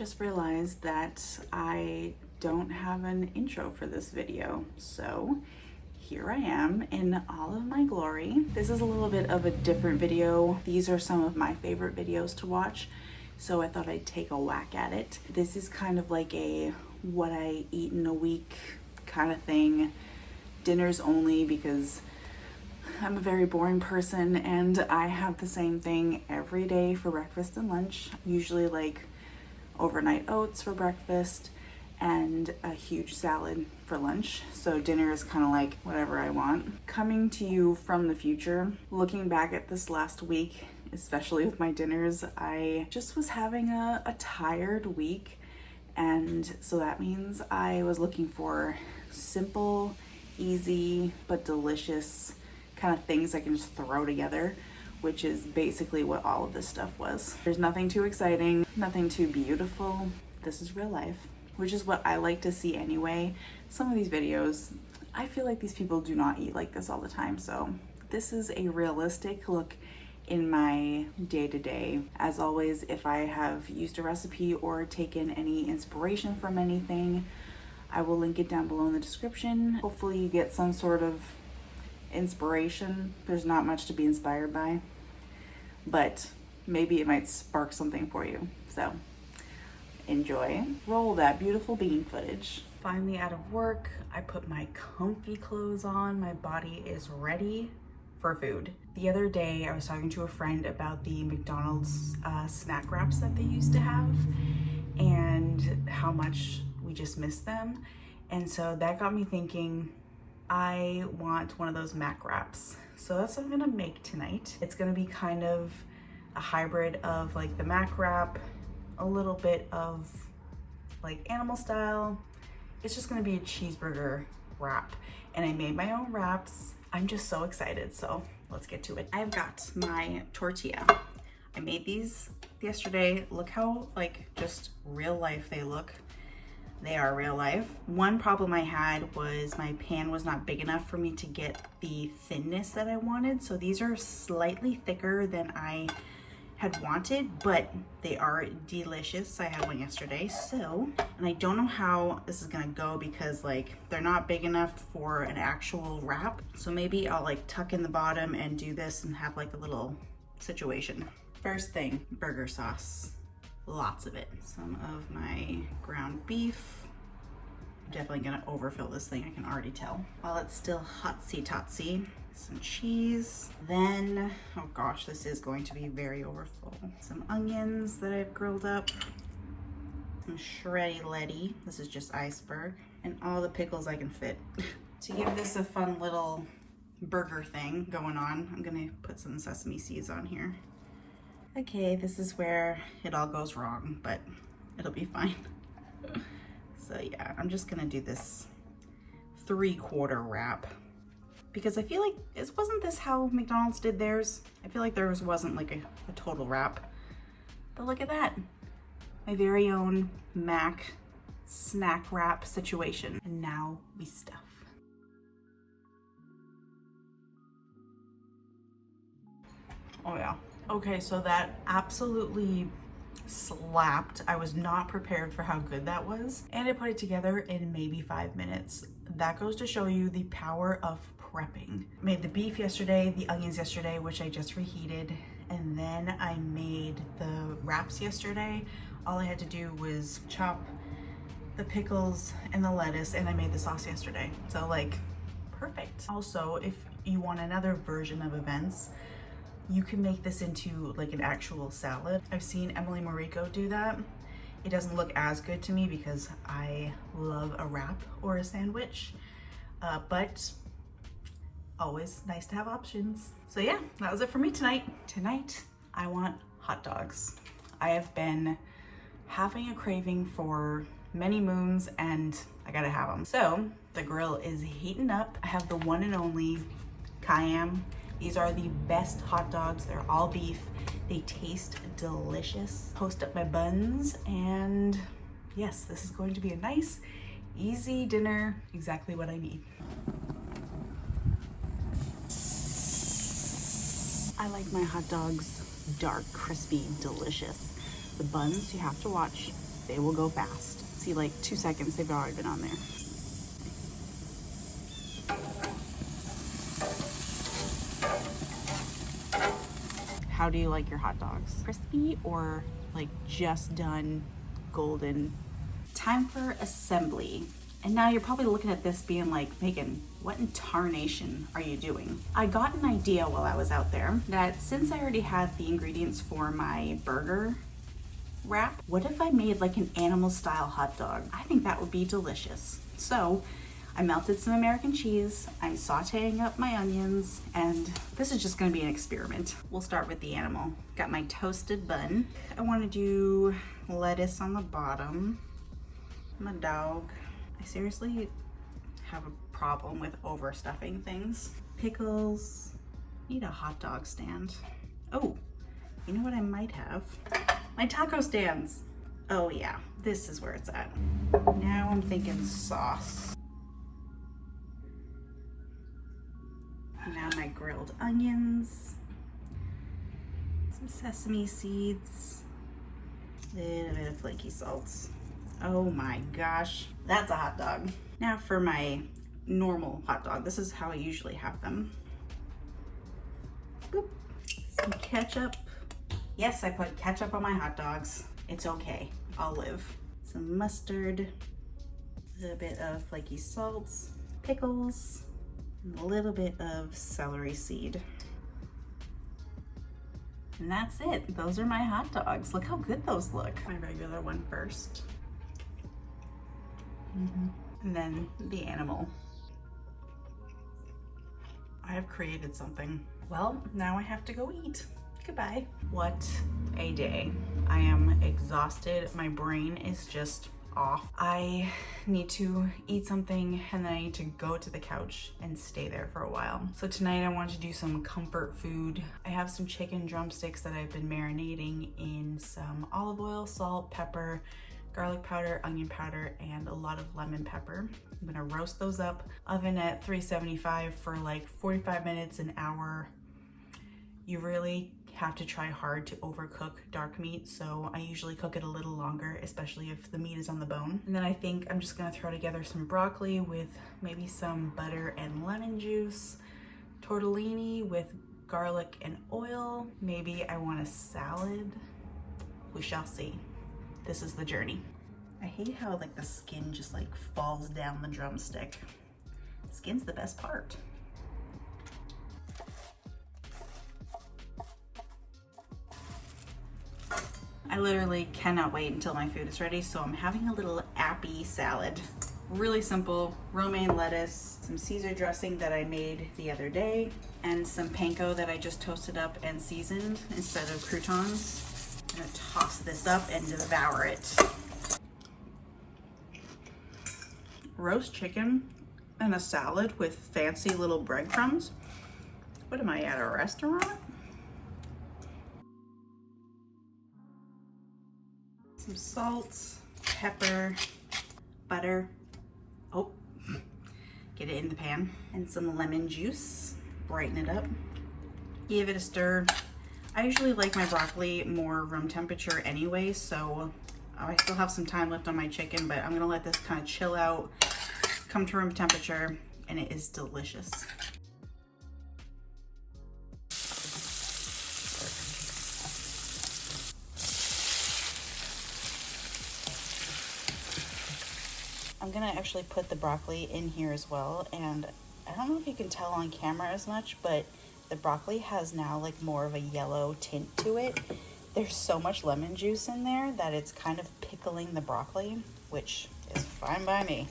just realized that I don't have an intro for this video, so here I am in all of my glory. This is a little bit of a different video. These are some of my favorite videos to watch, so I thought I'd take a whack at it. This is kind of like a what I eat in a week kind of thing. Dinners only, because I'm a very boring person and I have the same thing every day for breakfast and lunch. Usually like overnight oats for breakfast and a huge salad for lunch. So dinner is kind of like whatever I want. Coming to you from the future, looking back at this last week, especially with my dinners, I just was having a tired week. And so that means I was looking for simple, easy, but delicious kind of things I can just throw together, which is basically what all of this stuff was. There's nothing too exciting, nothing too beautiful. This is real life, which is what I like to see anyway. Some of these videos, I feel like these people do not eat like this all the time. So this is a realistic look in my day-to-day. As always, if I have used a recipe or taken any inspiration from anything, I will link it down below in the description. Hopefully you get some sort of inspiration. There's not much to be inspired by, but maybe it might spark something for you. So enjoy. Roll that beautiful bean footage. Finally out of work, I put my comfy clothes on. My body is ready for food. The other day I was talking to a friend about the McDonald's snack wraps that they used to have and how much we just miss them. And so that got me thinking, I want one of those Mac wraps. So that's what I'm gonna make tonight. It's gonna be kind of a hybrid of like the Mac wrap, a little bit of like animal style. It's just gonna be a cheeseburger wrap. And I made my own wraps. I'm just so excited, so let's get to it. I've got my tortilla. I made these yesterday. Look how like just real life they look. They are real life. One problem I had was my pan was not big enough for me to get the thinness that I wanted. So these are slightly thicker than I had wanted, but they are delicious. I had one yesterday, so, and I don't know how this is gonna go because like they're not big enough for an actual wrap. So maybe I'll like tuck in the bottom and do this and have like a little situation. First thing, burger sauce. Lots of it. Some of my ground beef. I'm definitely gonna overfill this thing, I can already tell. While it's still hotsy-totsy, some cheese. Then, oh gosh, this is going to be very overfull. Some onions that I've grilled up. Some shreddy letty. This is just iceberg. And all the pickles I can fit. To give this a fun little burger thing going on, I'm gonna put some sesame seeds on here. Okay, this is where it all goes wrong, but it'll be fine. So yeah, I'm just gonna do this 3/4 wrap because I feel like wasn't this how McDonald's did theirs? I feel like theirs wasn't like a total wrap. But look at that. My very own Mac snack wrap situation. And now we stuff. Oh yeah. Okay, so that absolutely slapped. I was not prepared for how good that was. And I put it together in maybe 5 minutes. That goes to show you the power of prepping. Made the beef yesterday, the onions yesterday, which I just reheated. And then I made the wraps yesterday. All I had to do was chop the pickles and the lettuce, and I made the sauce yesterday. So like, perfect. Also, if you want another version of events, you can make this into like an actual salad. I've seen Emily Mariko do that. It doesn't look as good to me because I love a wrap or a sandwich, but always nice to have options. So yeah, that was it for me tonight. Tonight, I want hot dogs. I have been having a craving for many moons and I gotta have them. So the grill is heating up. I have the one and only Cayenne. These are the best hot dogs. They're all beef. They taste delicious. Toast up my buns, and yes, this is going to be a nice, easy dinner. Exactly what I need. I like my hot dogs dark, crispy, delicious. The buns, you have to watch. they will go fast. See, like 2 seconds, they've already been on there. How do you like your hot dogs? Crispy or like just done golden? Time for assembly. And now you're probably looking at this being like, Megan, what in tarnation are you doing? I got an idea while I was out there that since I already had the ingredients for my burger wrap, what if I made like an animal style hot dog? I think that would be delicious. So I melted some American cheese, I'm sauteing up my onions, and this is just gonna be an experiment. We'll start with the animal. Got my toasted bun. I wanna do lettuce on the bottom. My dog. I seriously have a problem with overstuffing things. Pickles. Need a hot dog stand. Oh, you know what I might have? My taco stands. Oh yeah, this is where it's at. Now I'm thinking sauce. Now my grilled onions, some sesame seeds, a little bit of flaky salt. Oh my gosh, that's a hot dog. Now for my normal hot dog. This is how I usually have them. Boop. Some ketchup. Yes, I put ketchup on my hot dogs. It's okay, I'll live. Some mustard, a little bit of flaky salt, pickles, and a little bit of celery seed. And that's it. Those are my hot dogs. Look how good those look. My regular one first. And then the animal. I have created something. Well, now I have to go eat. Goodbye. What a day. I am exhausted. My brain is just off. I need to eat something and then I need to go to the couch and stay there for a while. So tonight I want to do some comfort food. I have some chicken drumsticks that I've been marinating in some olive oil, salt, pepper, garlic powder, onion powder, and a lot of lemon pepper. I'm gonna roast those up. Oven at 375 for like 45 minutes, an hour. You really have to try hard to overcook dark meat, so I usually cook it a little longer, especially if the meat is on the bone. And then I think I'm just gonna throw together some broccoli with maybe some butter and lemon juice, tortellini with garlic and oil. Maybe I want a salad. We shall see. This is the journey. I hate how like the skin just like falls down the drumstick. Skin's the best part. I literally cannot wait until my food is ready, so I'm having a little appy salad. Really simple, romaine lettuce, some Caesar dressing that I made the other day, and some panko that I just toasted up and seasoned instead of croutons. I'm gonna toss this up and devour it. Roast chicken and a salad with fancy little breadcrumbs. What am I at, a restaurant? Some salt, pepper, butter. Oh, get it in the pan. And some lemon juice, brighten it up. Give it a stir. I usually like my broccoli more room temperature anyway, so I still have some time left on my chicken, but I'm gonna let this kind of chill out, come to room temperature, and it is delicious. I'm gonna actually put the broccoli in here as well, and I don't know if you can tell on camera as much, but the broccoli has now like more of a yellow tint to it. There's so much lemon juice in there that it's kind of pickling the broccoli, which is fine by me.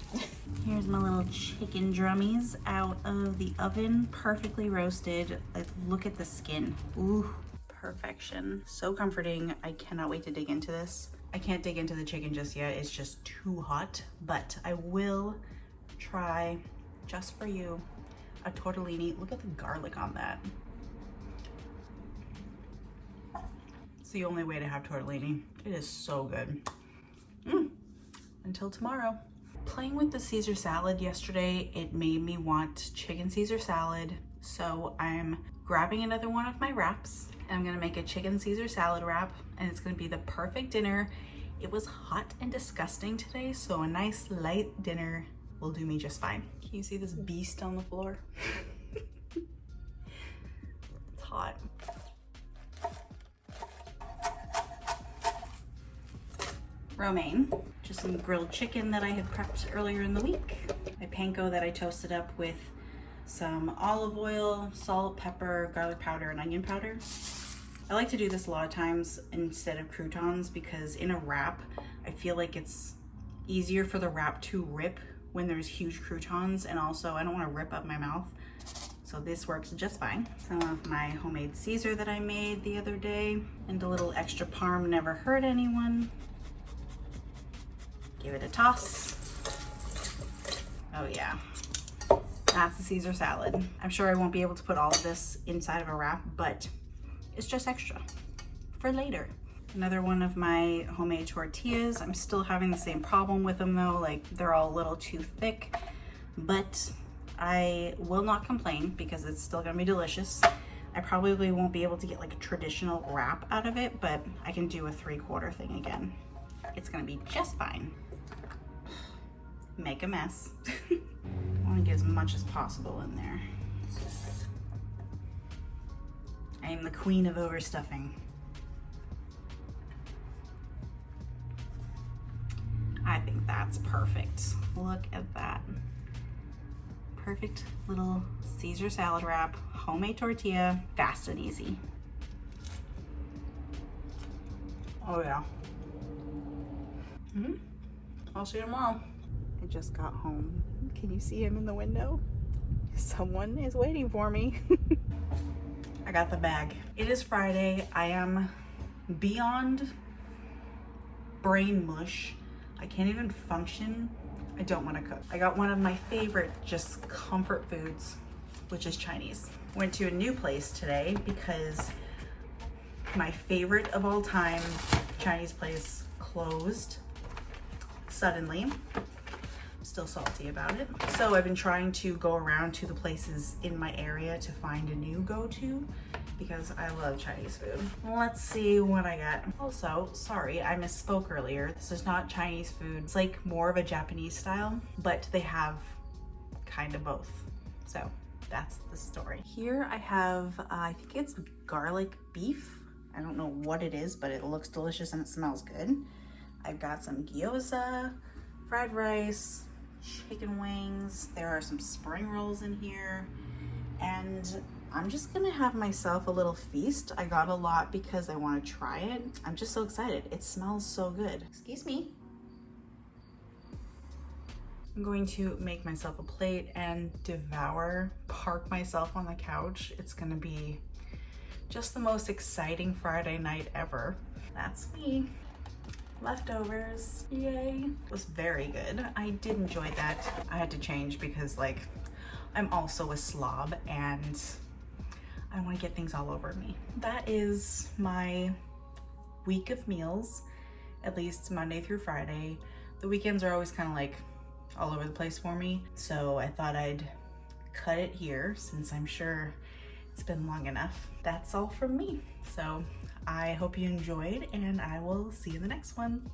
Here's my little chicken drummies out of the oven, perfectly roasted. Like, look at the skin. Ooh, perfection. So comforting. I cannot wait to dig into this. I can't dig into the chicken just yet. It's just too hot, but I will try, just for you, a tortellini. Look at the garlic on that. It's the only way to have tortellini. It is so good. Until tomorrow. Playing with the Caesar salad yesterday, it made me want chicken Caesar salad. So I'm grabbing another one of my wraps and I'm gonna make a chicken Caesar salad wrap, and it's gonna be the perfect dinner It was hot and disgusting today, so a nice light dinner will do me just fine. Can you see this beast on the floor? It's hot. Romaine, just some grilled chicken that I had prepped earlier in the week. My panko that I toasted up with some olive oil, salt, pepper, garlic powder, and onion powder. I like to do this a lot of times instead of croutons because in a wrap, I feel like it's easier for the wrap to rip when there's huge croutons, and also I don't want to rip up my mouth. So this works just fine. Some of my homemade Caesar that I made the other day, and a little extra parm never hurt anyone. Give it a toss. Oh yeah, that's the Caesar salad. I'm sure I won't be able to put all of this inside of a wrap, but it's just extra for later. Another one of my homemade tortillas. I'm still having the same problem with them though, like they're all a little too thick, but I will not complain because it's still gonna be delicious. I probably won't be able to get like a traditional wrap out of it, but I can do a 3/4 thing again. It's gonna be just fine. Make a mess. I want to get as much as possible in there. I am the queen of overstuffing. I think that's perfect. Look at that. Perfect little Caesar salad wrap, homemade tortilla, fast and easy. Oh yeah. I'll see you tomorrow. I just got home. Can you see him in the window? Someone is waiting for me. I got the bag. It is Friday. I am beyond brain mush. I can't even function. I don't want to cook. I got one of my favorite just comfort foods, which is Chinese. Went to a new place today because my favorite of all time Chinese place closed suddenly. Still salty about it. So I've been trying to go around to the places in my area to find a new go-to because I love Chinese food. Let's see what I got. Also, sorry, I misspoke earlier. This is not Chinese food. It's like more of a Japanese style, but they have kind of both. So that's the story. Here I have, I think it's garlic beef. I don't know what it is, but it looks delicious and it smells good. I've got some gyoza, fried rice, chicken wings. There are some spring rolls in here, and I'm just gonna have myself a little feast. I got a lot because I want to try it. I'm just so excited. It smells so good. Excuse me. I'm going to make myself a plate and devour, park myself on the couch. It's gonna be just the most exciting Friday night ever. That's me. Leftovers, yay. It was very good. I did enjoy that. I had to change because like I'm also a slob and I want to get things all over me. That is my week of meals, at least Monday through Friday. The weekends are always kind of like all over the place for me, so I thought I'd cut it here since I'm sure it's been long enough. That's all from me. So I hope you enjoyed, and I will see you in the next one.